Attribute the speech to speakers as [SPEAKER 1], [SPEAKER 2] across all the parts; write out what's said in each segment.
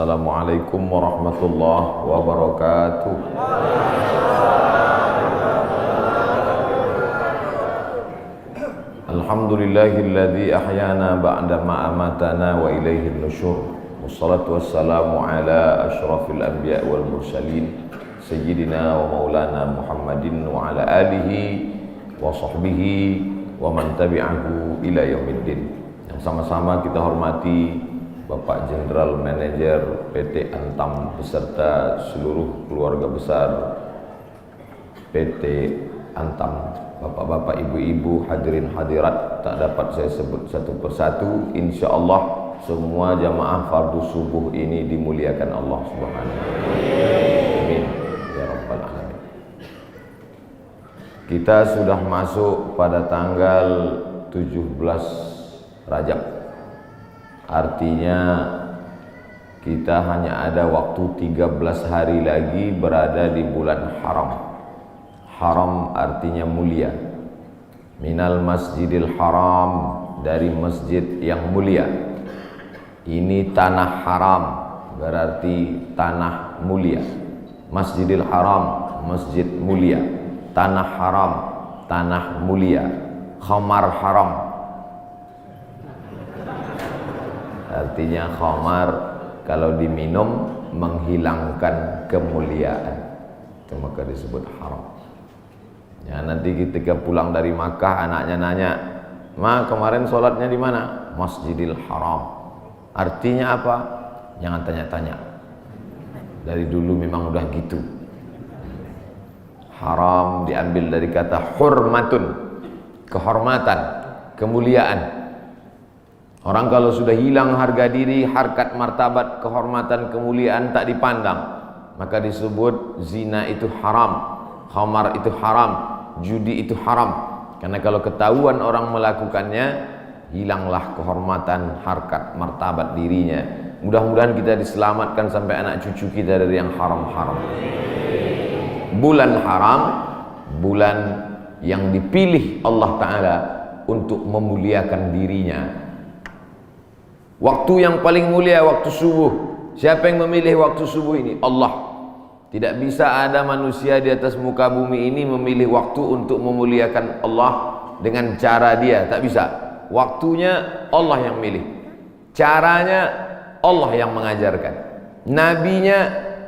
[SPEAKER 1] Assalamualaikum warahmatullahi wabarakatuh. Alhamdulillahilladzi ahyana ba'da ma amatana wa ilaihin nusyur. Wassalatu wassalamu ala asyrafil anbiya wal mursalin sayyidina wa maulana Muhammadin wa ala alihi wa sahbihi wa man tabi'ahu ila yaumiddin. Yang sama-sama kita hormati Bapak Jenderal Manajer PT Antam beserta seluruh keluarga besar PT Antam, bapak-bapak, ibu-ibu, hadirin hadirat, tak dapat saya sebut satu persatu. Insya Allah semua jamaah fardu subuh ini dimuliakan Allah Subhanahu wa Ta'ala. Amin ya rabbal alamin. Kita sudah masuk pada tanggal 17 Rajab. Artinya kita hanya ada waktu 13 hari lagi berada di bulan haram. Haram artinya mulia. Minal masjidil haram, dari masjid yang mulia. Ini tanah haram, berarti tanah mulia. Masjidil haram, masjid mulia. Tanah haram, tanah mulia. Khamar haram, artinya khamar kalau diminum menghilangkan kemuliaan, itu maka disebut haram. Ya, nanti ketika pulang dari Makkah anaknya nanya, "Ma, kemarin sholatnya di mana?" Masjidil Haram. Artinya apa? Jangan tanya-tanya. Dari dulu memang udah gitu. Haram diambil dari kata hurmatun, kehormatan, kemuliaan. Orang kalau sudah hilang harga diri, harkat, martabat, kehormatan, kemuliaan tak dipandang, maka disebut zina itu haram, khamar itu haram, judi itu haram. Karena kalau ketahuan orang melakukannya, hilanglah kehormatan, harkat, martabat dirinya. Mudah-mudahan kita diselamatkan sampai anak cucu kita dari yang haram-haram. Bulan haram, bulan yang dipilih Allah Ta'ala untuk memuliakan dirinya. Waktu yang paling mulia waktu subuh. Siapa yang memilih waktu subuh ini? Allah. Tidak bisa ada manusia di atas muka bumi ini memilih waktu untuk memuliakan Allah dengan cara dia. Tak bisa. Waktunya Allah yang milih. Caranya Allah yang mengajarkan. Nabinya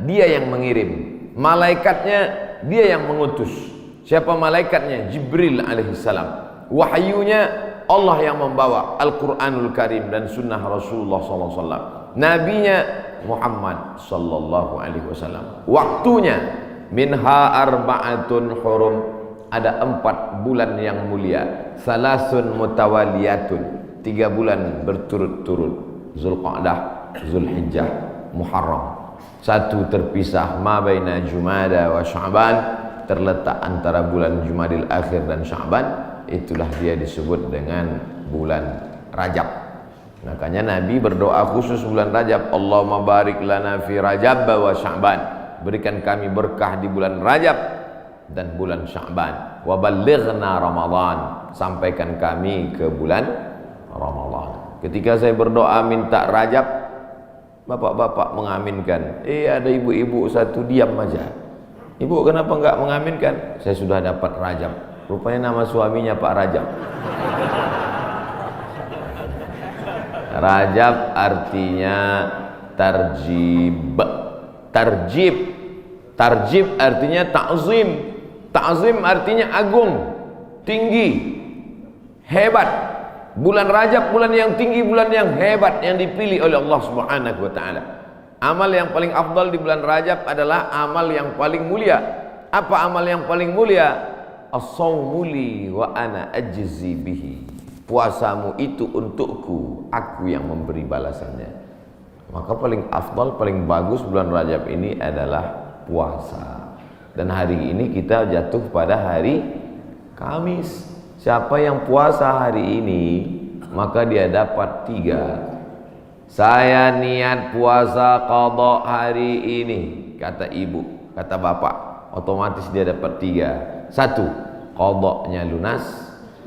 [SPEAKER 1] dia yang mengirim. Malaikatnya dia yang mengutus. Siapa malaikatnya? Jibril alaihissalam. Wahyunya Allah yang membawa Al-Quranul Karim dan sunnah Rasulullah SAW. Nabinya Muhammad sallallahu alaihi wasallam. Waktunya minha arba'atun hurum, ada 4 bulan yang mulia. Salasun mutawaliyatun, 3 bulan berturut-turut. Zulqa'dah, Zulhijjah, Muharram. 1 terpisah, ma baina Jumada wa Sya'ban, terletak antara bulan Jumadil Akhir dan Sya'ban. Itulah dia disebut dengan bulan Rajab. Makanya Nabi berdoa khusus bulan Rajab, Allahumma barik lana fi Rajab wa Sya'ban, berikan kami berkah di bulan Rajab dan bulan Sya'ban. Wa ballighna Ramadan, sampaikan kami ke bulan Ramadan. Ketika saya berdoa minta Rajab, bapak-bapak mengaminkan. Ada ibu-ibu satu diam aja. Ibu kenapa enggak mengaminkan? Saya sudah dapat Rajab. Rupanya nama suaminya Pak Rajab. Rajab artinya tarjib. Tarjib. Tarjib artinya ta'zim. Ta'zim artinya agung, tinggi, hebat. Bulan Rajab bulan yang tinggi, bulan yang hebat yang dipilih oleh Allah Subhanahu wa Ta'ala. Amal yang paling afdal di bulan Rajab adalah amal yang paling mulia. Apa amal yang paling mulia? As-sawmu li wa ana ajzi bihi. Puasamu itu untukku, aku yang memberi balasannya. Maka paling afdal, paling bagus bulan Rajab ini adalah puasa. Dan hari ini kita jatuh pada hari Kamis. Siapa yang puasa hari ini, maka dia dapat 3. Saya niat puasa qadha hari ini, kata ibu, kata bapak, otomatis dia dapat 3. 1, qadhanya lunas.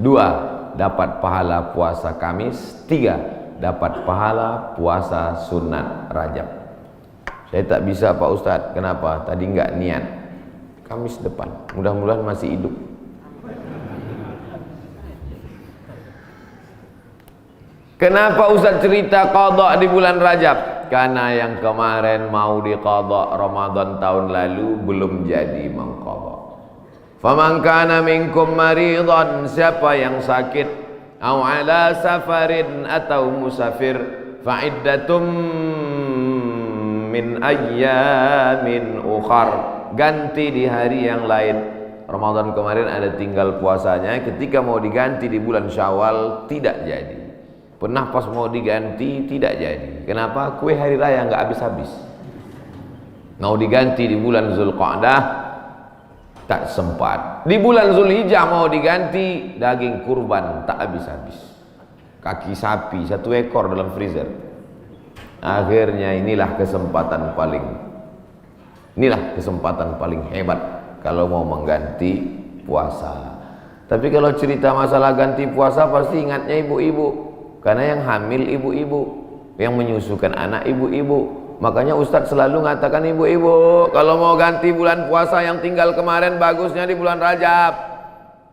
[SPEAKER 1] 2, dapat pahala puasa Kamis. 3, dapat pahala puasa sunat Rajab. Saya tak bisa Pak Ustadz. Kenapa? Tadi nggak niat. Kamis depan, mudah-mudahan masih hidup. Kenapa Ustadz cerita qadha di bulan Rajab? Karena yang kemarin mau diqadha Ramadan tahun lalu belum jadi mengqadha. Faman kana minkum maridan, siapa yang sakit, au ala safarin, atau musafir, fa iddatum min ayyamin ukhar, ganti di hari yang lain. Ramadan kemarin ada tinggal puasanya, ketika mau diganti di bulan Syawal tidak jadi. Pernah pas mau diganti tidak jadi. Kenapa? Kue hari raya nggak habis-habis. Mau diganti di bulan Zulqa'dah tak sempat. Di bulan Zulhijjah mau diganti, daging kurban tak habis-habis. Kaki sapi 1 ekor dalam freezer. Akhirnya inilah kesempatan paling hebat kalau mau mengganti puasa. Tapi kalau cerita masalah ganti puasa pasti ingatnya ibu-ibu. Karena yang hamil ibu-ibu, yang menyusukan anak ibu-ibu. Makanya Ustadz selalu mengatakan ibu-ibu, kalau mau ganti bulan puasa yang tinggal kemarin bagusnya di bulan Rajab.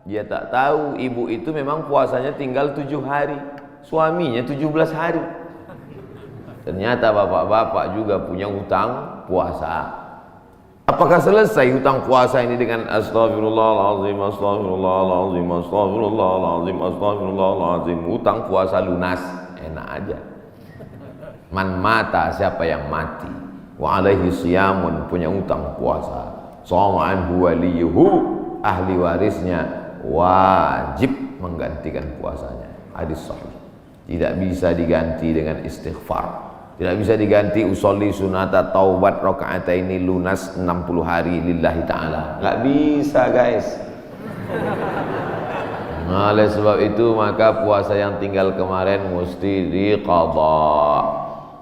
[SPEAKER 1] Dia tak tahu ibu itu memang puasanya tinggal 7 hari, suaminya 17 hari. Ternyata bapak-bapak juga punya hutang puasa. Apakah selesai hutang puasa ini dengan astagfirullahaladzim, astagfirullahaladzim, astagfirullahaladzim, astagfirullahaladzim? Hutang puasa lunas, enak aja. Man mata, siapa yang mati, wa alaihi siyamun, punya hutang puasa, shoma anhu waliyuhu, ahli warisnya wajib menggantikan puasanya. Hadis sahih. Tidak bisa diganti dengan istighfar. Tidak bisa diganti usolli sunata taubat rakaataini lunas 60 hari lillahi ta'ala. Nggak bisa guys. Nah, oleh sebab itu maka puasa yang tinggal kemarin mesti diqadha.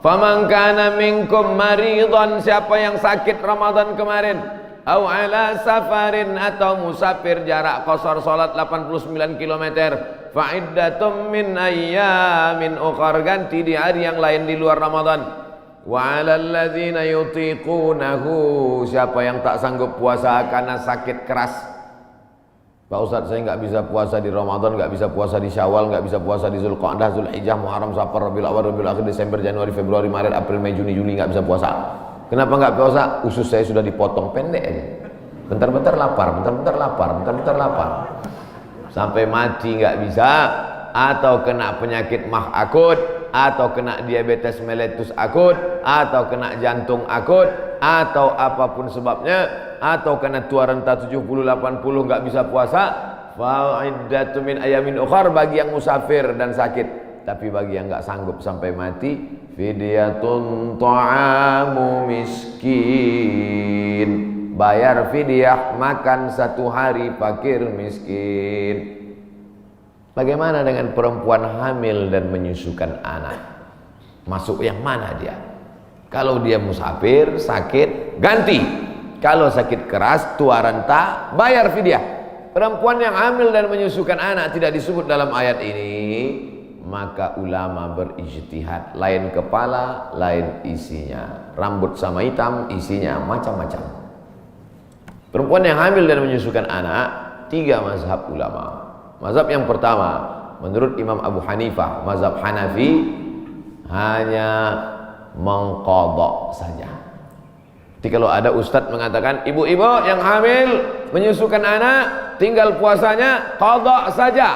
[SPEAKER 1] Faman kana minkum maridan, siapa yang sakit Ramadan kemarin, au ala safarin, atau musafir jarak qasar salat 89 km, fa iddatum min ayyamin ukhar, ganti di hari yang lain di luar Ramadan. Wa 'alal ladzina yutiqunahu, siapa yang tak sanggup puasa karena sakit keras. Pak Ustadz, saya nggak bisa puasa di Ramadan, nggak bisa puasa di Syawal, nggak bisa puasa di Zulqa'dah, Zulhijjah, Muharram, Safar, Rabiul Awal, Rabiul Akhir, Desember, Januari, Februari, Maret, April, Mei, Juni, Juli, nggak bisa puasa. Kenapa nggak puasa? Usus saya sudah dipotong pendek aja. Bentar-bentar lapar, bentar-bentar lapar, bentar-bentar lapar. Sampai mati nggak bisa, atau kena penyakit mah akut, atau kena diabetes mellitus akut, atau kena jantung akut, atau apapun sebabnya, atau kena tua renta 70-80 nggak bisa puasa, fa'iddatu min ayamin ukhar, bagi yang musafir dan sakit. Tapi bagi yang nggak sanggup sampai mati, fidyatun ta'amu miskin, bayar fidyah makan 1 hari fakir miskin. Bagaimana dengan perempuan hamil dan menyusukan anak? Masuk yang mana dia? Kalau dia musafir, sakit, ganti. Kalau sakit keras, tua renta, bayar fidyah. Perempuan yang hamil dan menyusukan anak tidak disebut dalam ayat ini, maka ulama berijtihad, lain kepala, lain isinya. Rambut sama hitam, isinya macam-macam. Perempuan yang hamil dan menyusukan anak, 3 mazhab ulama. Mazhab yang pertama, menurut Imam Abu Hanifah, mazhab Hanafi, hanya mengqadha saja. Jadi kalau ada ustadz mengatakan, ibu-ibu yang hamil menyusukan anak, tinggal puasanya qadha saja,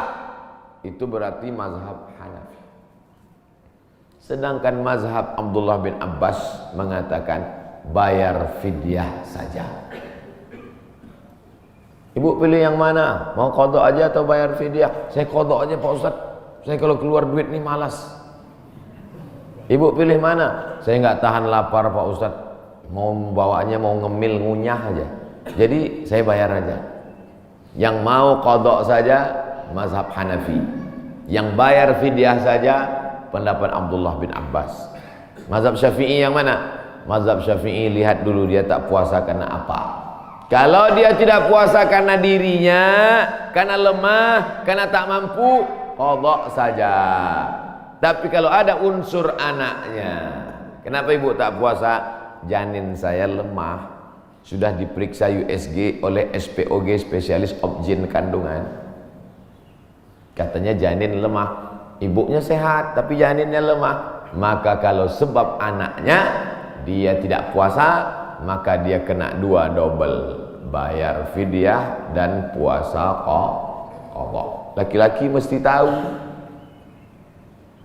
[SPEAKER 1] itu berarti mazhab Hanafi. Sedangkan mazhab Abdullah bin Abbas mengatakan bayar fidyah saja. Ibu pilih yang mana? Mau qadha aja atau bayar fidyah? Saya qadha aja Pak Ustadz. Saya kalau keluar duit nih malas. Ibu pilih mana? Saya nggak tahan lapar Pak Ustadz. Mau bawaannya mau ngemil ngunyah aja. Jadi saya bayar aja. Yang mau qadha saja mazhab Hanafi. Yang bayar fidyah saja pendapat Abdullah bin Abbas. Mazhab Syafi'i yang mana? Mazhab Syafi'i lihat dulu dia tak puasa karena apa. Kalau dia tidak puasa karena dirinya, karena lemah, karena tak mampu, qadha saja. Tapi kalau ada unsur anaknya, kenapa ibu tak puasa? janin saya lemah, sudah diperiksa USG oleh SPOG, spesialis obgyn kandungan. Katanya janin lemah, ibunya sehat tapi janinnya lemah. Maka kalau sebab anaknya dia tidak puasa, maka dia kena 2 double, bayar fidyah dan puasa qadha. Laki-laki mesti tahu.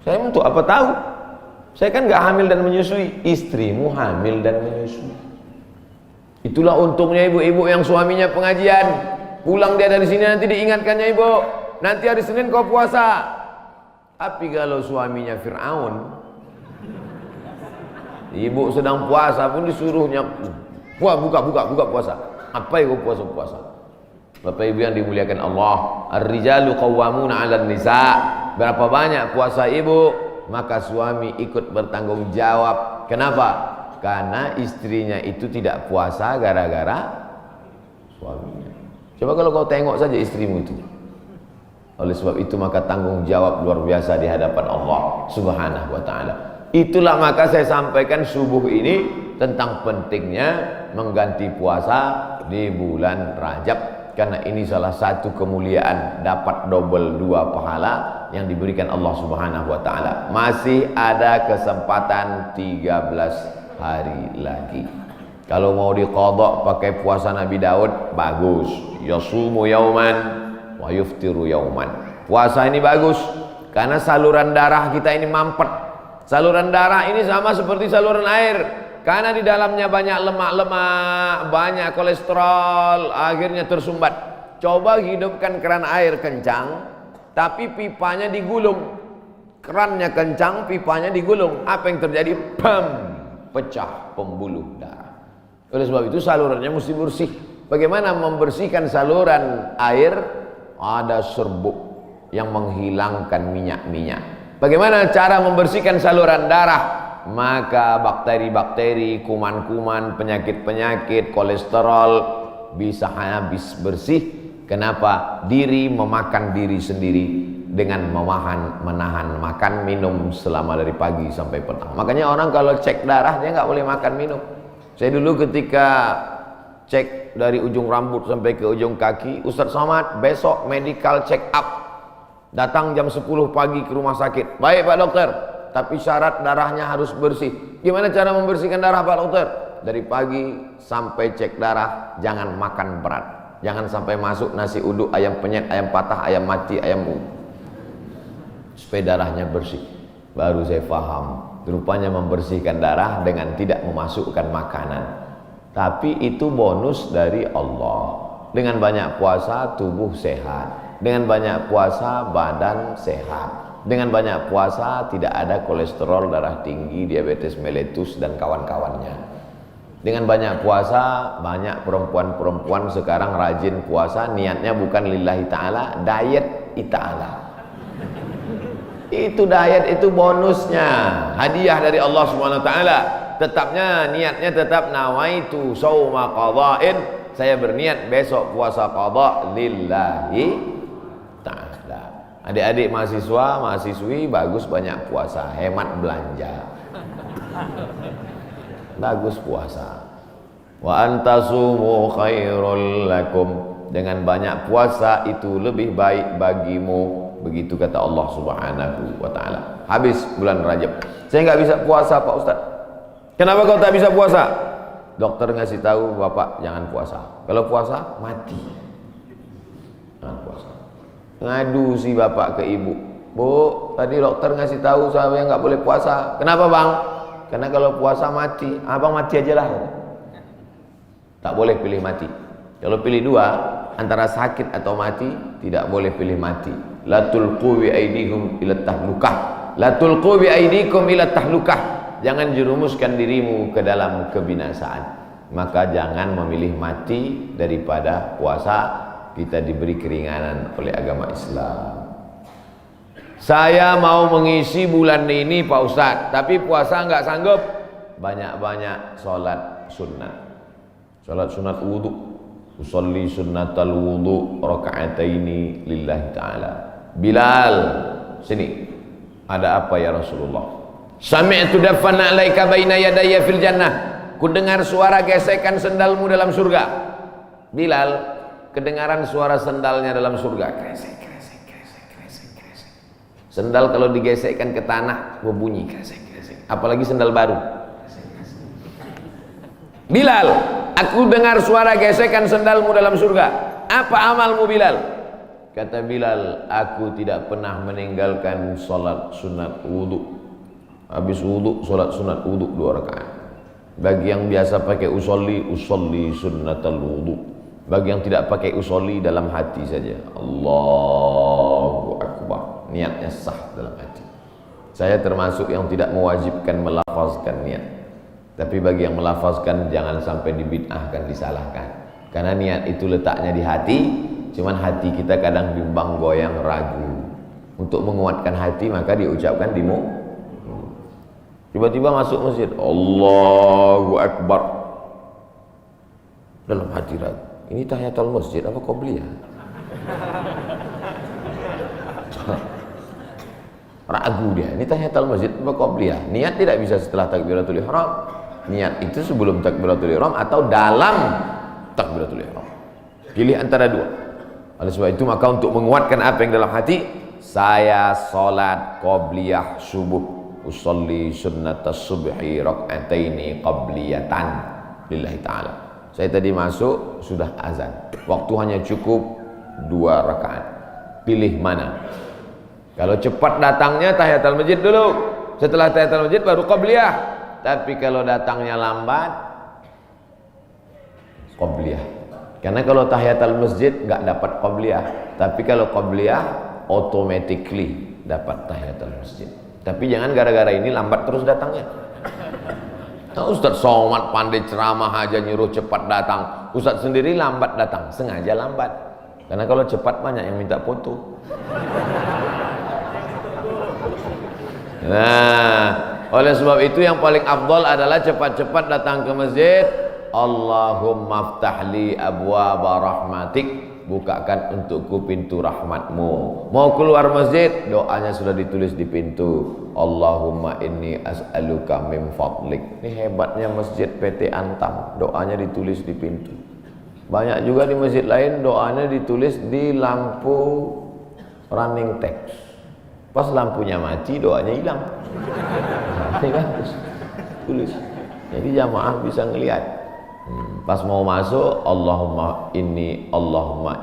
[SPEAKER 1] Saya untuk apa tahu? Saya kan nggak hamil dan menyusui. Istrimu hamil dan menyusui. Itulah untungnya ibu-ibu yang suaminya pengajian. Pulang dia dari sini nanti diingatkannya, ibu, nanti hari Senin kau puasa. Tapi kalau suaminya Fir'aun, ibu sedang puasa pun disuruhnya buka puasa. Apa yang kau puasa? Bapak ibu yang dimuliakan Allah, ar-rijalu qawwamuna 'alan nisa. Berapa banyak puasa ibu, maka suami ikut bertanggung jawab. Kenapa? Karena istrinya itu tidak puasa gara-gara suaminya. Coba kalau kau tengok saja istrimu itu. Oleh sebab itu maka tanggung jawab luar biasa di hadapan Allah Subhanahu wa taala. Itulah maka saya sampaikan subuh ini tentang pentingnya mengganti puasa di bulan Rajab. Karena ini salah satu kemuliaan, dapat double 2 pahala yang diberikan Allah Subhanahu wa taala. Masih ada kesempatan 13 hari lagi. Kalau mau diqadha pakai puasa Nabi Daud, bagus. Yasumu yauman wa yuftiru yauman. Puasa ini bagus karena saluran darah kita ini mampet. Saluran darah ini sama seperti saluran air. Karena di dalamnya banyak lemak-lemak, banyak kolesterol, akhirnya tersumbat. Coba hidupkan keran air kencang, tapi pipanya digulung. Kerannya kencang, pipanya digulung. Apa yang terjadi? Bam! Pecah pembuluh darah. Oleh sebab itu salurannya mesti bersih. Bagaimana membersihkan saluran air? Ada serbuk yang menghilangkan minyak-minyak. Bagaimana cara membersihkan saluran darah? Maka bakteri-bakteri, kuman-kuman, penyakit-penyakit, kolesterol bisa habis bersih. Kenapa? Diri memakan diri sendiri dengan menahan makan minum selama dari pagi sampai petang. Makanya orang kalau cek darah dia nggak boleh makan minum. Saya dulu ketika cek dari ujung rambut sampai ke ujung kaki, Ustaz Somad besok medical check up, datang jam 10 pagi ke rumah sakit. Baik Pak Dokter, tapi syarat darahnya harus bersih. Gimana cara membersihkan darah Pak Dokter? Dari pagi sampai cek darah jangan makan berat. Jangan sampai masuk nasi uduk, ayam penyet, ayam patah, ayam mati, ayam supaya darahnya bersih. Baru saya paham, rupanya membersihkan darah dengan tidak memasukkan makanan. Tapi itu bonus dari Allah. Dengan banyak puasa tubuh sehat, dengan banyak puasa badan sehat, dengan banyak puasa tidak ada kolesterol darah tinggi, diabetes mellitus dan kawan-kawannya. Dengan banyak puasa, banyak perempuan-perempuan sekarang rajin puasa, niatnya bukan lillahi ta'ala, diet ta'ala. Itu diet, itu bonusnya, hadiah dari Allah Subhanahu wa taala. Tetapnya niatnya tetap nawaitu shauma qadha'in, saya berniat besok puasa qadha lillahi ta'ala. Adik-adik mahasiswa, mahasiswi bagus banyak puasa, hemat belanja. Bagus puasa. Wa antasumu khairul lakum, dengan banyak puasa itu lebih baik bagimu. Begitu kata Allah Subhanahu wa taala. Habis bulan Rajab, saya nggak bisa puasa Pak Ustaz. Kenapa kau tak bisa puasa? Dokter ngasih tahu Bapak jangan puasa. Kalau puasa mati. Jangan puasa. Ngadu si bapak ke ibu. Bu, tadi dokter ngasih tahu saya nggak boleh puasa. Kenapa bang? Karena kalau puasa mati. Abang mati aja lah. Tak boleh pilih mati. Kalau pilih dua, antara sakit atau mati, tidak boleh pilih mati. La tulqu bi aidikum ila tahlukah. La tulqu bi aidikum ila tahlukah. Jangan jerumuskan dirimu ke dalam kebinasaan. Maka jangan memilih mati daripada puasa. Kita diberi keringanan oleh agama Islam. Saya mau mengisi bulan ini Pak Ustadz, tapi puasa nggak sanggup. Banyak-banyak sholat sunat. Sholat sunat wudhu. Usolli sunnatal wudhu raka'ataini lillahi ta'ala. Bilal, sini. Ada apa ya Rasulullah? Sami'tu dafana alaika baina yadayya fil jannah. ku dengar suara gesekan sendalmu dalam surga. Bilal, kedengaran suara sendalnya dalam surga. Kresek, kresek, kresek, kresek, kresek. Sendal kalau digesekkan ke tanah berbunyi kresek, kresek. Apalagi sendal baru. Bilal, aku dengar suara gesekan sendalmu dalam surga. Apa amalmu Bilal? Kata Bilal, aku tidak pernah meninggalkan salat sunat wudu. Habis wudu, salat sunat wudu 2 rakaat. Bagi yang biasa pakai usolli sunnatal wudu. Bagi yang tidak pakai usolli, dalam hati saja. Allahu Akbar. Niatnya sah dalam hati. Saya termasuk yang tidak mewajibkan melafazkan niat. Tapi bagi yang melafazkan, jangan sampai dibid'ahkan, disalahkan. Karena niat itu letaknya di hati. Cuman hati kita kadang bimbang, goyang, ragu. Untuk menguatkan hati maka diucapkan di mulut. Tiba-tiba masuk masjid, Allahu Akbar. Dalam hati ragu, ini tahiyatul masjid apa qobliyah? Ragu dia, ini tahiyatul masjid apa qobliyah? Niat tidak bisa setelah takbiratul ihram. Niat itu sebelum takbiratul ihram atau dalam takbiratul ihram. Pilih antara dua. Oleh sebab itu maka untuk menguatkan apa yang dalam hati, saya salat qobliyah subuh, usolli sunnatas subhi rak'ataini qabliyatan lillahi ta'ala. Saya tadi masuk sudah azan, waktu hanya cukup 2 rakaat. Pilih mana? Kalau cepat datangnya tahiyatul masjid dulu, setelah tahiyatul masjid baru qabliyah. Tapi kalau datangnya lambat, qabliyah. Karena kalau tahiyatul masjid nggak dapat qabliyah, tapi kalau qabliyah automatically dapat tahiyatul masjid. Tapi jangan gara-gara ini lambat terus datangnya. Nah, Ustaz Somad pandai ceramah aja nyuruh cepat datang, Ustaz sendiri lambat datang, sengaja lambat. Karena kalau cepat banyak yang minta foto. Nah, oleh sebab itu yang paling afdal adalah cepat-cepat datang ke masjid. Allahumma ftahli abwaaba rahmatik, bukakan untukku pintu rahmatmu. Mau keluar masjid, doanya sudah ditulis di pintu. Allahumma inni as'aluka min fadlik. Ini hebatnya masjid PT Antam, doanya ditulis di pintu. Banyak juga di masjid lain doanya ditulis di lampu running text. Pas lampunya mati, doanya hilang. Ini kan tulis. Jadi jamaah bisa ngelihat. Pas mau masuk, Allahumma inni, Allahumma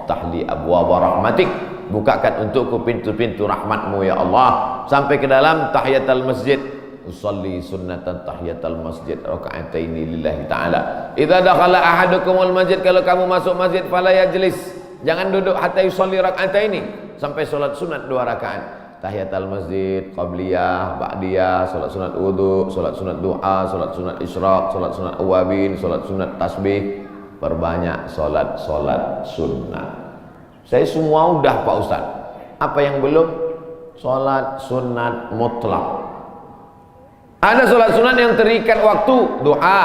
[SPEAKER 1] ftahli abwaaba rahmatik, bukakan untukku pintu-pintu rahmatmu ya Allah. Sampai ke dalam tahiyatul masjid, usolli sunnatan tahiyatul masjid raka'ataini lillahi ta'ala. Idza dakhala ahadukumul masjid, kalau kamu masuk masjid fala yajlis, jangan duduk hatta yusolli raka'ataini, sampai salat sunat 2 rakaat. Tahiyatul masjid, qabliyah, ba'diyah, salat sunat wudu, salat sunat doa, salat sunat isyraq, salat sunat awabin, salat sunat tasbih. Perbanyak salat sunat. Saya semua udah Pak Ustaz. Apa yang belum? Salat sunat mutlak. Ada salat sunat yang terikat waktu, doa.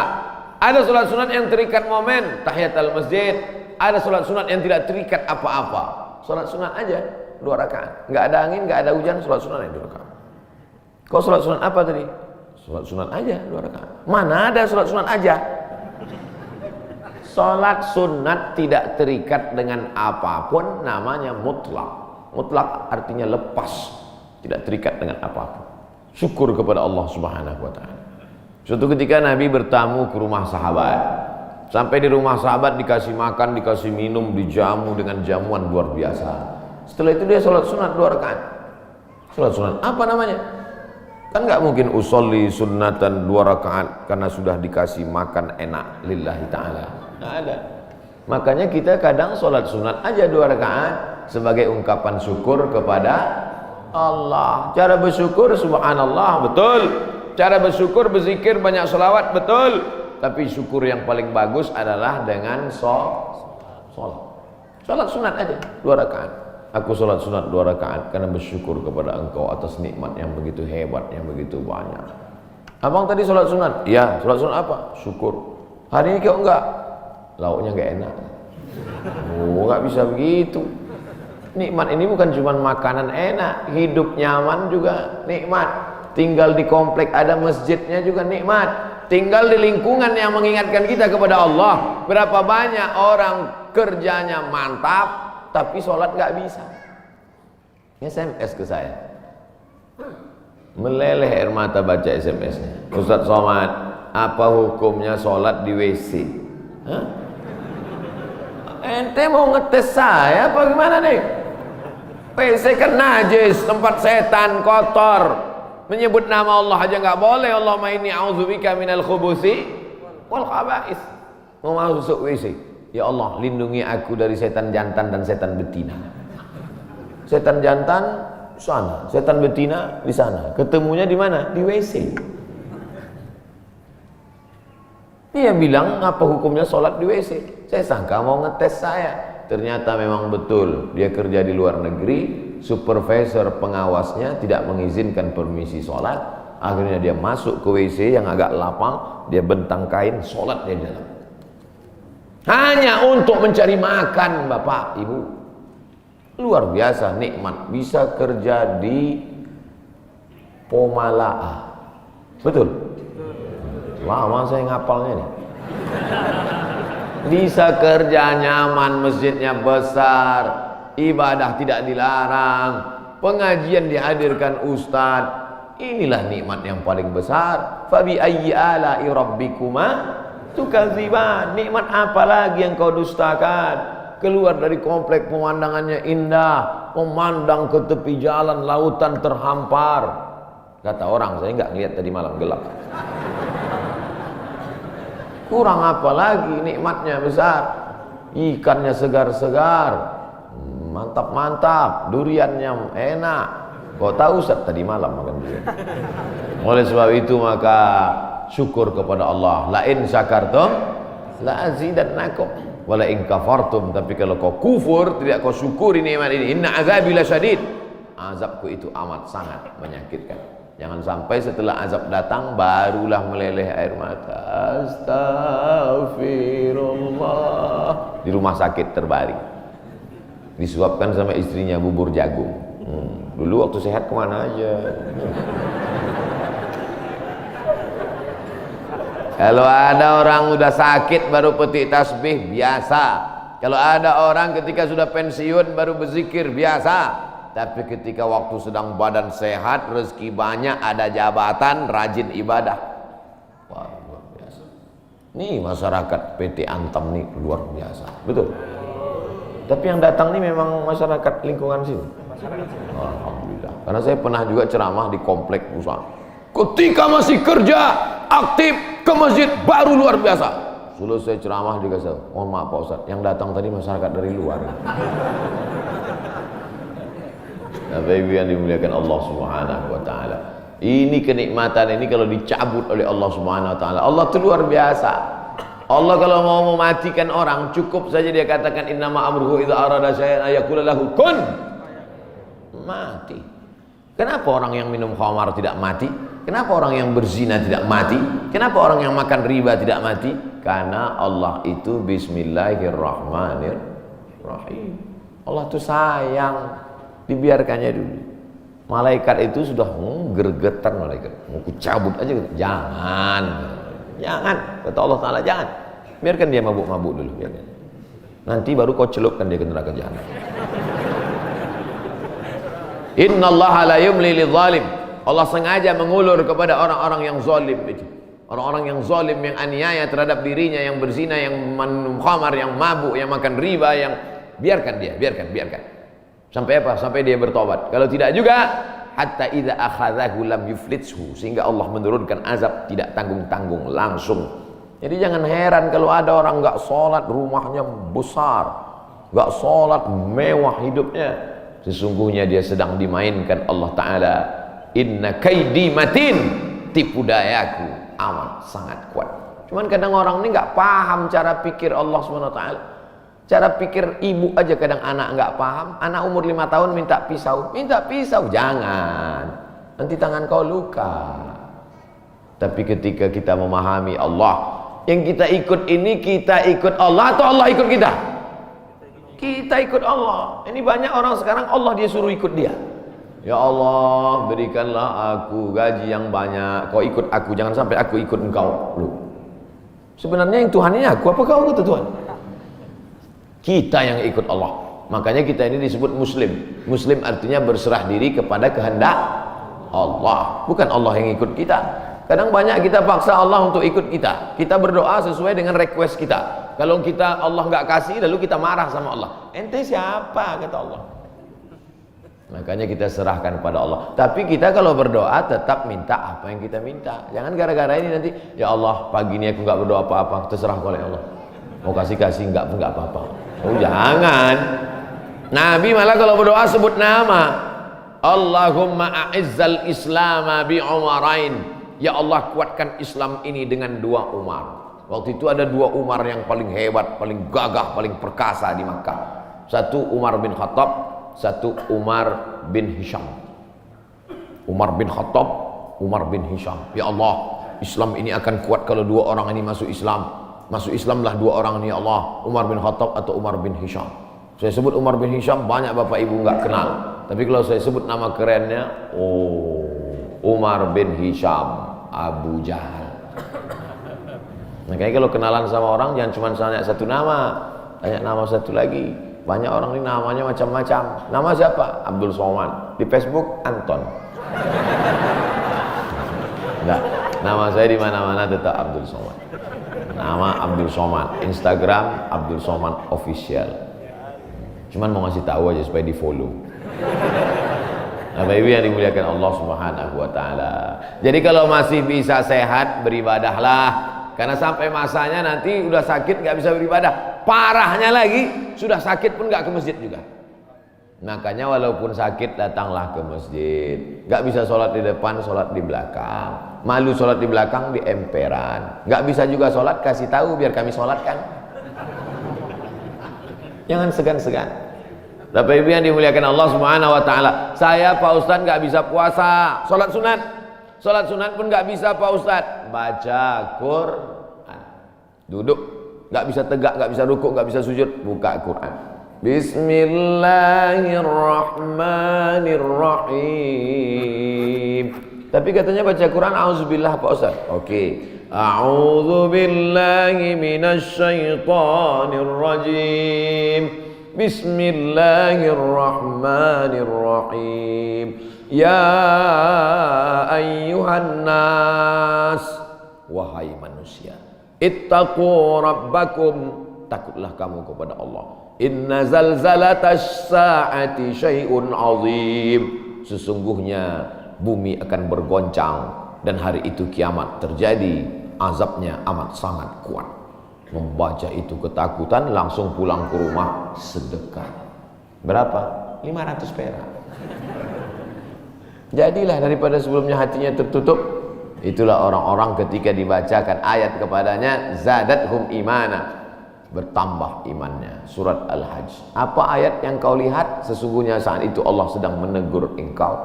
[SPEAKER 1] Ada salat sunat yang terikat momen, tahiyatul masjid. Ada salat sunat yang tidak terikat apa-apa. Salat sunat aja 2 rakaat. Enggak ada angin, enggak ada hujan, salat sunat yang 2 rakaat. Kau salat sunat apa tadi? Salat sunat aja 2 rakaat. Mana ada salat sunat aja? Salat sunat tidak terikat dengan apapun, namanya mutlak. Mutlak artinya lepas, tidak terikat dengan apapun. Syukur kepada Allah Subhanahu wa taala. Suatu ketika Nabi bertamu ke rumah sahabat. Sampai di rumah sahabat dikasih makan, dikasih minum, dijamu dengan jamuan luar biasa. Setelah itu dia sholat sunat 2 rakaat. Sholat sunat apa namanya? Kan nggak mungkin usolli sunnatan 2 rakaat karena sudah dikasih makan enak lillahi ta'ala. Nggak ada. Makanya kita kadang sholat sunat aja 2 rakaat sebagai ungkapan syukur kepada Allah. Cara bersyukur subhanallah, betul. Cara bersyukur berzikir banyak sholawat, betul. Tapi syukur yang paling bagus adalah dengan sholat. Sholat sunat aja 2 rakaat. Aku sholat sunat 2 rakaat karena bersyukur kepada engkau atas nikmat yang begitu hebat, yang begitu banyak. Abang tadi sholat sunat? Ya, sholat sunat apa? Syukur. Hari ini kau enggak? Lauknya enggak enak. Oh, enggak bisa begitu. Nikmat ini bukan cuma makanan enak, hidup nyaman juga nikmat. Tinggal di komplek ada masjidnya juga nikmat. tinggal di lingkungan yang mengingatkan kita kepada Allah. Berapa banyak orang kerjanya mantap tapi sholat nggak bisa. SMS ke saya, meleleh air mata baca SMS-nya. Ustaz Somad, apa hukumnya sholat di WC? Hah? Ente mau ngetes saya apa gimana nih? WC kan najis, tempat setan, kotor. Menyebut nama Allah aja nggak boleh. Allahumma inni a'udzubika minal khubuthi wal khaba'is. Mau masuk WC, ya Allah lindungi aku dari setan jantan dan setan betina. Setan jantan di sana, setan betina di sana. Ketemunya di mana? Di WC. Dia bilang apa hukumnya sholat di WC? Saya sangka mau ngetes saya. Ternyata memang betul. Dia kerja di luar negeri, supervisor pengawasnya tidak mengizinkan permisi sholat. Akhirnya dia masuk ke WC yang agak lapang, dia bentang kain, sholat di dalam. Hanya untuk mencari makan, Bapak, Ibu. Luar biasa nikmat, bisa kerja di Pomalaa. Betul? Lama saya ngapalnya nih. Bisa kerja nyaman, masjidnya besar, ibadah tidak dilarang, pengajian dihadirkan ustadz. Inilah nikmat yang paling besar. Fabi ayyi ala'i rabbikuma tukadziban. Nikmat apa lagi yang kau dustakan? Keluar dari komplek pemandangannya indah, memandang ke tepi jalan, lautan terhampar. Kata orang, saya nggak ngeliat tadi malam, gelap. Kurang apa lagi, nikmatnya besar. Ikannya segar-segar, mantap-mantap, duriannya enak. Kau tahu Ustaz tadi malam makan durian. Oleh sebab itu maka syukur kepada Allah. La in syakartum la azidannakum. Wala in kafartum, tapi kalau kau kufur, tidak kau syukuri nikmat ini, inna azabi lasyadid, azabku itu amat sangat menyakitkan. Jangan sampai setelah azab datang barulah meleleh air mata. Astagfirullah. Di rumah sakit terbaring, disuapkan sama istrinya bubur jagung. Dulu waktu sehat kemana aja. Kalau ada orang udah sakit baru petik tasbih, biasa. Kalau ada orang ketika sudah pensiun baru berzikir, biasa. Tapi ketika waktu sedang badan sehat, rezeki banyak, ada jabatan, rajin ibadah, wah, luar biasa. Nih masyarakat PT Antam nih luar biasa, betul. Tapi yang datang nih memang masyarakat lingkungan sini. Alhamdulillah. Karena saya pernah juga ceramah di komplek perusahaan. Ketika masih kerja aktif ke masjid baru luar biasa. Selesai ceramah juga saya, mohon maaf Pak Ustaz, yang datang tadi masyarakat dari luar. Bapak Ibu yang dimuliakan Allah Subhanahu wa taala. Ini kenikmatan ini kalau dicabut oleh Allah Subhanahu wa taala, Allah itu luar biasa. Allah kalau mau mematikan orang cukup saja dia katakan innama amruhu idza arada syai'an ayaqula lahu kun, mati. Kenapa orang yang minum khamar tidak mati? Kenapa orang yang berzina tidak mati? Kenapa orang yang makan riba tidak mati? Karena Allah itu bismillahirrahmanirrahim. Allah itu sayang, dibiarkannya dulu. Malaikat itu sudah gergetan malaikat, mau kucabut aja. Jangan, jangan, kata Allah Ta'ala, jangan. Biarkan dia mabuk-mabuk dulu, biarkan. Nanti baru kau celupkan dia ke neraka jahanam. Innallaha la yumli lidzalim. Allah sengaja mengulur kepada orang-orang yang zalim itu. Orang-orang yang zalim, yang aniaya terhadap dirinya, yang berzina, yang minum khamar, yang mabuk, yang makan riba, yang biarkan dia, biarkan. Sampai apa? Sampai dia bertobat. Kalau tidak juga, hatta idza akhadhahu lam yuflithu, sehingga Allah menurunkan azab tidak tanggung-tanggung langsung. Jadi jangan heran kalau ada orang enggak salat, rumahnya besar, enggak salat, mewah hidupnya. Sesungguhnya dia sedang dimainkan Allah Ta'ala. Inna kaidi matin, tipu dayaku amat sangat kuat. Cuman kadang orang ini nggak paham cara pikir Allah SWT. Cara pikir ibu aja kadang anak nggak paham. Anak umur 5 tahun minta pisau, jangan, nanti tangan kau luka. Tapi ketika kita memahami Allah, yang kita ikut ini, kita ikut Allah atau Allah ikut kita? Kita ikut Allah. Ini banyak orang sekarang Allah dia suruh ikut dia. Ya Allah, berikanlah aku gaji yang banyak. Kau ikut aku, jangan sampai aku ikut engkau. Loh. Sebenarnya yang Tuhan ini aku, apa kau itu Tuhan? Kita yang ikut Allah. Makanya kita ini disebut Muslim. Muslim artinya berserah diri kepada kehendak Allah, bukan Allah yang ikut kita. Kadang banyak kita paksa Allah untuk ikut kita. Kita berdoa sesuai dengan request kita. Kalau kita Allah nggak kasih, lalu kita marah sama Allah. Ente siapa, kata Allah. Makanya kita serahkan pada Allah. Tapi kita kalau berdoa tetap minta apa yang kita minta. Jangan gara-gara ini nanti, ya Allah pagi ini aku nggak berdoa apa-apa, terserah oleh Allah. Mau kasih nggak apa-apa. Oh jangan. Nabi malah kalau berdoa sebut nama. Allahumma a'izzal islama bi umarain. Ya Allah kuatkan Islam ini dengan 2 Umar. Waktu itu ada 2 Umar yang paling hebat, paling gagah, paling perkasa di Makkah. Satu Umar bin Khattab, satu Umar bin Hisham. Umar bin Khattab, Umar bin Hisham. Ya Allah, Islam ini akan kuat kalau 2 orang ini masuk Islam. Masuk Islamlah 2 orang ini ya Allah, Umar bin Khattab atau Umar bin Hisham. Saya sebut Umar bin Hisham, banyak bapak ibu nggak kenal. Tapi kalau saya sebut nama kerennya, oh, Umar bin Hisham, Abu Jahal. Makanya kalau kenalan sama orang jangan cuma tanya satu nama, tanya nama satu lagi. Banyak orang ini namanya macam-macam. Nama siapa? Abdul Somad. Di Facebook Anton. Enggak, nama saya di mana-mana tetap Abdul Somad. Nama Abdul Somad, Instagram Abdul Somad Official. Cuman mau ngasih tahu aja supaya di follow. Bapak Ibu yang dimuliakan Allah Subhanahu wa taala. Jadi kalau masih bisa sehat, beribadahlah. Karena sampai masanya nanti udah sakit nggak bisa beribadah. Parahnya lagi, sudah sakit pun nggak ke masjid juga. Makanya walaupun sakit datanglah ke masjid. Nggak bisa sholat di depan, sholat di belakang. Malu sholat di belakang, di emperan. Nggak bisa juga sholat, kasih tahu biar kami sholatkan. Jangan segan-segan. Bapak Ibu yang dimuliakan Allah Subhanahu wa taala. Saya Pak Ustadz nggak bisa puasa, sholat sunat. Sholat sunat pun nggak bisa Pak Ustadz. Baca Quran. Duduk, nggak bisa tegak, nggak bisa rukuk, nggak bisa sujud, buka Quran. Bismillahirrahmanirrahim. Tapi katanya baca Quran auzubillah Pak Ustadz. Oke. A'udzubillahi minasyaitonirrajim. Bismillahirrahmanirrahim. Ya ayyuhan nas, wahai manusia, ittaqu rabbakum, takutlah kamu kepada Allah. Inna zalzalatas saati syai'un azim. Sesungguhnya bumi akan bergoncang dan hari itu kiamat terjadi, azabnya amat sangat kuat. Membaca itu ketakutan, langsung pulang ke rumah sedekah. Berapa? 500 perak. Jadilah daripada sebelumnya hatinya tertutup. Itulah orang-orang ketika dibacakan ayat kepadanya, zadathum imana, bertambah imannya. Surat Al-Hajj. Apa ayat yang kau lihat? Sesungguhnya saat itu Allah sedang menegur engkau.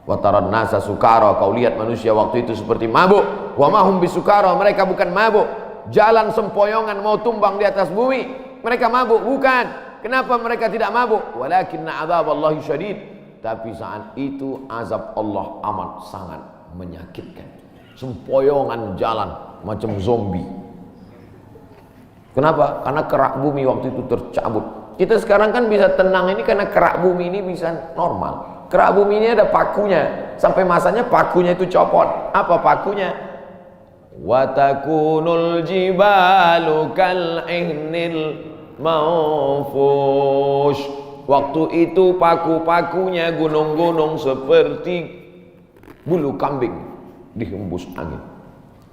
[SPEAKER 1] Wa taran nasa sukara, kau lihat manusia waktu itu seperti mabuk. Wa mahum bisukara, mereka bukan mabuk. Jalan sempoyongan mau tumbang di atas bumi, mereka mabuk? Bukan. Kenapa mereka tidak mabuk? Walakinna adzaballahi syadid. Tapi saat itu azab Allah amat sangat menyakitkan. Sempoyongan jalan macam zombie. Kenapa? Karena kerak bumi waktu itu tercabut. Kita sekarang kan bisa tenang ini karena kerak bumi ini bisa normal. Kerak bumi ini ada pakunya. Sampai masanya pakunya itu copot. Apa pakunya? Wa takunul jibalu kal'ihnil manfush. Waktu itu paku-pakunya gunung-gunung seperti bulu kambing dihembus angin.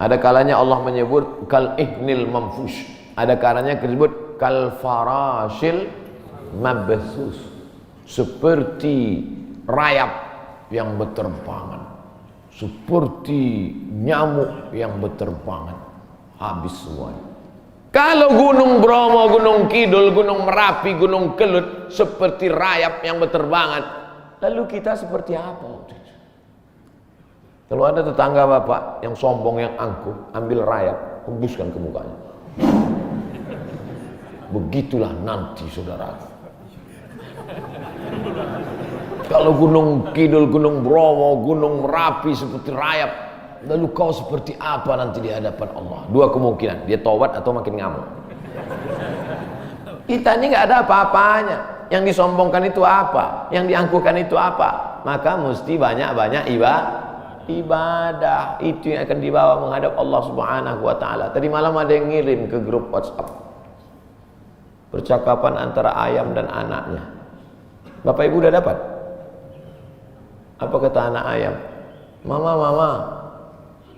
[SPEAKER 1] Ada kalanya Allah menyebut kal'ihnil manfush. Ada kalanya disebut kal farashil mabthus, seperti rayap yang berterbangan, seperti nyamuk yang berterbangan, habis semuanya. Kalau Gunung Bromo, Gunung Kidul, Gunung Merapi, Gunung Kelut seperti rayap yang berterbangan, lalu kita seperti apa? Kalau ada tetangga bapak yang sombong, yang angkuh, ambil rayap, hembuskan ke mukanya. Begitulah nanti saudara. Kalau Gunung Kidul, Gunung Bromo, Gunung Merapi seperti rayap, lalu kau seperti apa nanti di hadapan Allah? Dua kemungkinan, dia taubat atau makin ngamuk. Kita ini nggak ada apa-apanya. Yang disombongkan itu apa? Yang diangkuhkan itu apa? Maka mesti banyak-banyak ibadah. Itu yang akan dibawa menghadap Allah Subhanahu wa taala. Tadi malam ada yang ngirim ke grup WhatsApp percakapan antara ayam dan anaknya. Bapak Ibu udah dapat? Apa kata anak ayam? Mama,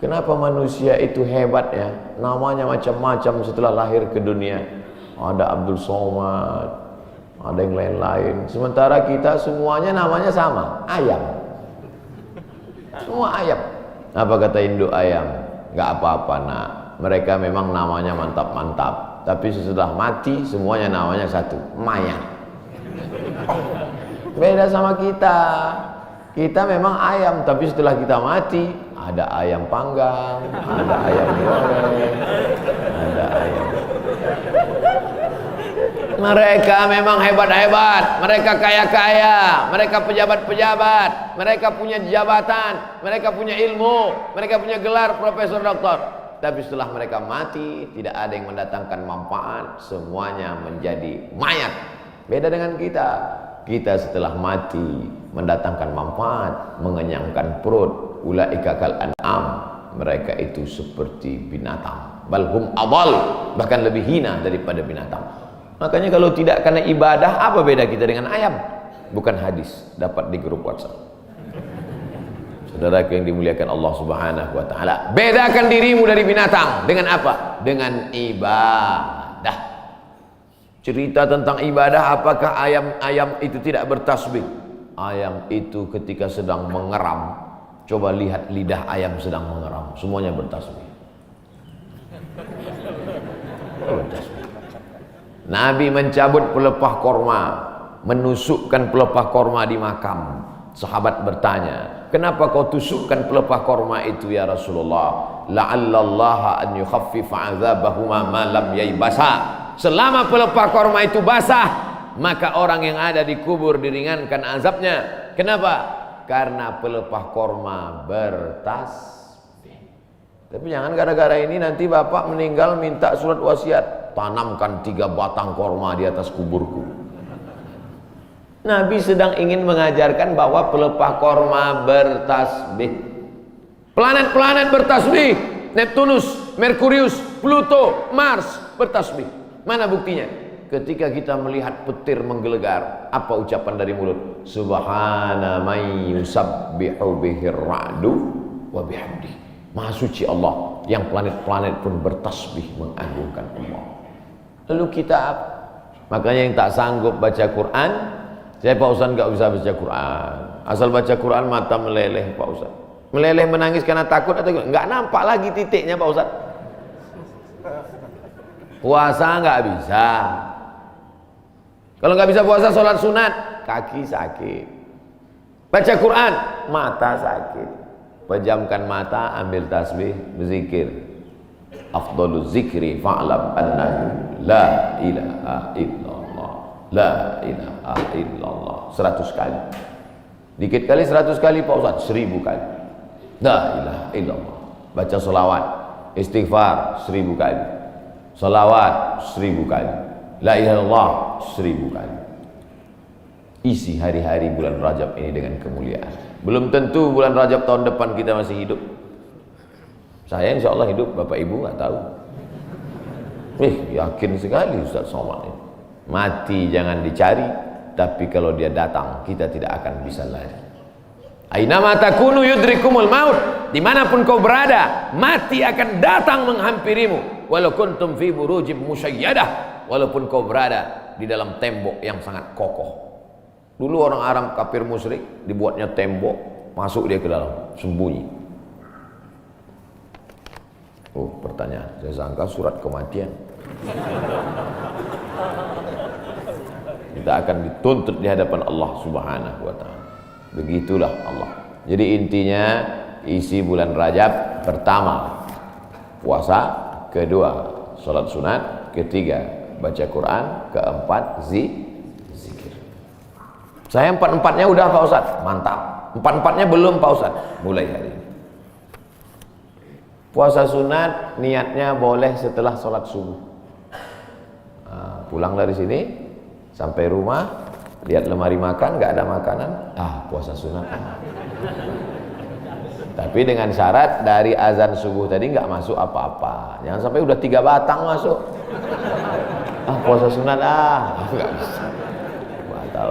[SPEAKER 1] kenapa manusia itu hebat ya? Namanya macam-macam setelah lahir ke dunia. Ada Abdul Somad, ada yang lain-lain. Sementara kita semuanya namanya sama, ayam. Semua ayam. Apa kata induk ayam? Gak apa-apa nak, mereka memang namanya mantap-mantap, tapi sesudah mati semuanya namanya satu, mayat. Beda sama kita. Kita memang ayam, tapi setelah kita mati ada ayam panggang, ada ayam goreng, ada ayam. Mereka memang hebat-hebat, mereka kaya-kaya, mereka pejabat-pejabat, mereka punya jabatan, mereka punya ilmu, mereka punya gelar profesor doktor. Tapi setelah mereka mati, tidak ada yang mendatangkan manfaat, semuanya menjadi mayat. Beda dengan kita. Kita setelah mati mendatangkan manfaat, mengenyangkan perut. Ulaika kal an'am, mereka itu seperti binatang. Balhum adal, bahkan lebih hina daripada binatang. Makanya kalau tidak karena ibadah, apa beda kita dengan ayam? Bukan hadis, dapat di grup WhatsApp. Saudara yang dimuliakan Allah Subhanahu wa taala, bedakan dirimu dari binatang dengan apa? Dengan ibadah. Cerita tentang ibadah, apakah ayam itu tidak bertasbih? Ayam itu ketika sedang mengeram, coba lihat lidah ayam sedang mengeram, semuanya bertasbih. Nabi mencabut pelepah korma, menusukkan pelepah korma di makam. Sahabat bertanya, kenapa kau tusukkan pelepah korma itu ya Rasulullah? La'allallaha an yukhaffifa 'adzabahuma ma lam yaibasa. Selama pelepah korma itu basah, maka orang yang ada di kubur diringankan azabnya. Kenapa? Karena pelepah korma bertasbih. Tapi jangan gara-gara ini nanti bapak meninggal minta surat wasiat, tanamkan 3 batang korma di atas kuburku. Nabi sedang ingin mengajarkan bahwa pelepah korma bertasbih. Planet-planet bertasbih. Neptunus, Merkurius, Pluto, Mars bertasbih. Mana buktinya? Ketika kita melihat petir menggelegar, apa ucapan dari mulut? Subhana man yusabbihu bihir ra'du wa bihamdi. Maha suci Allah yang planet-planet pun bertasbih mengagungkan Allah. Lalu kita apa? Makanya yang tak sanggup baca Quran, saya Pak Ustaz nggak bisa baca Quran. Asal baca Quran mata meleleh Pak Ustaz. Meleleh menangis karena takut atau nggak nampak lagi titiknya Pak Ustaz. Puasa nggak bisa. Kalau nggak bisa puasa, sholat sunat, kaki sakit. Baca Quran, mata sakit. Pejamkan mata, ambil tasbih, berzikir. Afdalul zikri fa'lam annahu la ilaha illallah. La ilaha illallah. 100 kali. Dikit kali 100 kali Pak Ustaz, 1000 kali. La ilaha illallah. Baca sholawat, istighfar 1000 kali. Salawat 1000 kali. La ilaha illallah 1000 kali. Isi hari-hari bulan Rajab ini dengan kemuliaan. Belum tentu bulan Rajab tahun depan kita masih hidup. Saya insya Allah hidup, Bapak Ibu nggak tahu. Yakin sekali Ustaz Somad ini. Mati jangan dicari, tapi kalau dia datang kita tidak akan bisa lari. Ainama takunu yudrikumul maut. Dimanapun kau berada, mati akan datang menghampirimu. Walau kuntum fi burujim musyayyadah, walaupun kau berada di dalam tembok yang sangat kokoh. Dulu orang Arab kafir musyrik dibuatnya tembok, masuk dia ke dalam, sembunyi. Oh, pertanyaan, saya sangka surat kematian. Kita akan dituntut di hadapan Allah Subhanahu wa taala. Begitulah Allah. Jadi intinya isi bulan Rajab, pertama puasa, kedua salat sunat, ketiga baca Quran, keempat zikir. Saya empat-empatnya udah Pak Ustadz, mantap. Empat-empatnya belum Pak Ustadz, mulai hari ini. Puasa sunat niatnya boleh setelah sholat subuh. Pulang dari sini sampai rumah, lihat lemari makan, nggak ada makanan, puasa sunat. Tapi dengan syarat dari azan subuh tadi nggak masuk apa-apa. Jangan sampai udah 3 batang masuk. Puasa sunat nggak bisa. Batal.